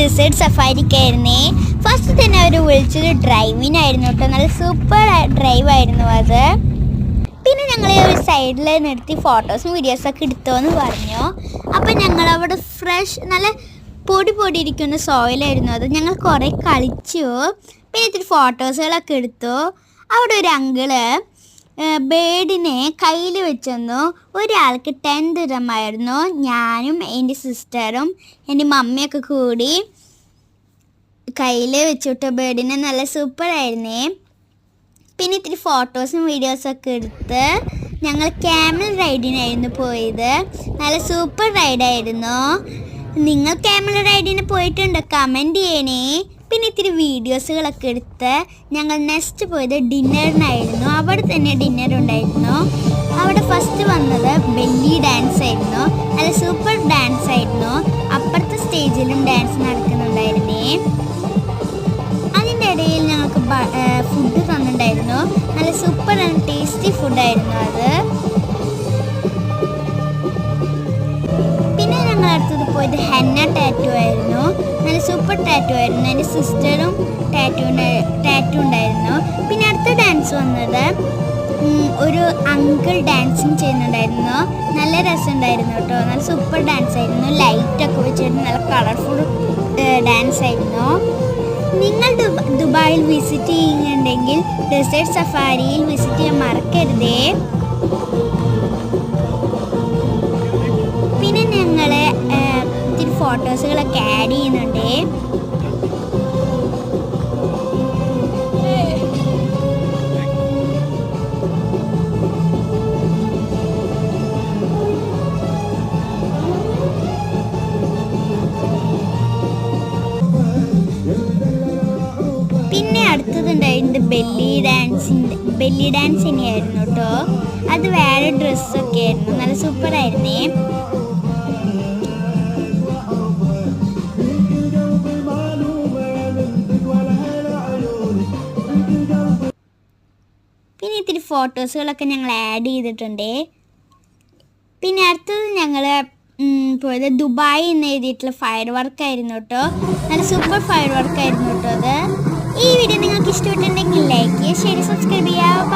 Dessert സഫാരിക്കായിരുന്നേ. First തന്നെ അവർ വിളിച്ചത് ഡ്രൈവിനായിരുന്നു കേട്ടോ. നല്ല സൂപ്പർ ഡ്രൈവായിരുന്നു അത്. പിന്നെ ഞങ്ങളെ ഒരു സൈഡിൽ നിർത്തി ഫോട്ടോസും വീഡിയോസൊക്കെ എടുത്തോന്ന് പറഞ്ഞു. അപ്പം ഞങ്ങളവിടെ ഫ്രഷ് നല്ല പൊടി ഇരിക്കുന്ന സോയിലായിരുന്നു അത്. ഞങ്ങൾ കുറേ കളിച്ചു. പിന്നെ ഇത്തിരി ഫോട്ടോസുകളൊക്കെ എടുത്തു. അവിടെ ഒരു അങ്കിള് ബേഡിനെ കയ്യിൽ വെച്ചെന്നു. ഒരാൾക്ക് 10 ദിർഹമായിരുന്നു. ഞാനും എൻ്റെ സിസ്റ്ററും എൻ്റെ മമ്മിയൊക്കെ കൂടി കയ്യിൽ വെച്ചിട്ട് ബേഡിനെ നല്ല സൂപ്പറായിരുന്നേ. പിന്നെ ഇത്തിരി ഫോട്ടോസും വീഡിയോസൊക്കെ എടുത്ത് ഞങ്ങൾ ക്യാമൽ റൈഡിനായിരുന്നു പോയത്. നല്ല സൂപ്പർ റൈഡായിരുന്നു. നിങ്ങൾ ക്യാമൽ റൈഡിന് പോയിട്ടുണ്ടോ? കമൻറ്റ് ചെയ്യണേ. പിന്നെ ഇത്തിരി വീഡിയോസുകളൊക്കെ എടുത്ത് ഞങ്ങൾ നെക്സ്റ്റ് പോയത് ഡിന്നറിനായിരുന്നു. അവിടെ തന്നെ ഡിന്നർ ഉണ്ടായിരുന്നു. അവിടെ ഫസ്റ്റ് വന്നത് ബെല്ലി ഡാൻസ് ആയിരുന്നു. നല്ല സൂപ്പർ ഡാൻസ് ആയിരുന്നു. അപ്പുറത്തെ സ്റ്റേജിലും ഡാൻസ് നടക്കുന്നുണ്ടായിരുന്നേ. അതിൻ്റെ ഇടയിൽ ഞങ്ങൾക്ക് ഫുഡ് തന്നിട്ടുണ്ടായിരുന്നു. നല്ല സൂപ്പർ ആൻഡ് ടേസ്റ്റി ഫുഡായിരുന്നു അത്. പിന്നെ ഞങ്ങൾ അടുത്തത് പോയത് ഹെന്ന ടാറ്റു ആയിരുന്നു. നല്ല സൂപ്പർ ടാറ്റു ആയിരുന്നു. എൻ്റെ സിസ്റ്ററും ടാറ്റു ഉണ്ടായിരുന്നു. പിന്നെ അടുത്ത ഡാൻസ് വന്നത് ഒരു അങ്കിൾ ഡാൻസിങ് ചെയ്യുന്നുണ്ടായിരുന്നു. നല്ല രസമുണ്ടായിരുന്നു കേട്ടോ. നല്ല സൂപ്പർ ഡാൻസ് ആയിരുന്നു. ലൈറ്റൊക്കെ വെച്ചിട്ട് നല്ല കളർഫുൾ ഡാൻസ് ആയിരുന്നു. നിങ്ങൾ ദുബായിൽ വിസിറ്റ് ചെയ്യുന്നുണ്ടെങ്കിൽ ഡെസേർട്ട് സഫാരിയിൽ വിസിറ്റ് ചെയ്യാൻ മറക്കരുതേ. പിന്നെ ഞങ്ങൾ ഇത്തിരി ഫോട്ടോസുകളൊക്കെ ആഡ് ചെയ്യുന്നുണ്ട്. പിന്നെ അടുത്തതുണ്ടായിരുന്നത് ബെല്ലി ഡാൻസ് തന്നെയായിരുന്നു കേട്ടോ. അത് വേറെ ഡ്രസ്സൊക്കെ ആയിരുന്നു. നല്ല സൂപ്പറായിരുന്നേ. പിന്നെ ഇത്തിരി ഫോട്ടോസുകളൊക്കെ ഞങ്ങൾ ആഡ് ചെയ്തിട്ടുണ്ട്. പിന്നെ അടുത്തത് ഞങ്ങൾ പോയത് ദുബായ് എന്ന് എഴുതിയിട്ടുള്ള ഫയർ വർക്കായിരുന്നു കേട്ടോ. നല്ല സൂപ്പർ ഫയർ വർക്കായിരുന്നു കേട്ടോ അത്. ഈ വീഡിയോ നിങ്ങൾക്ക് ഇഷ്ടപ്പെട്ടിട്ടുണ്ടെങ്കിൽ ലൈക്ക് ചെയ്യുക, ഷെയർ, സബ്സ്ക്രൈബ് ചെയ്യുക.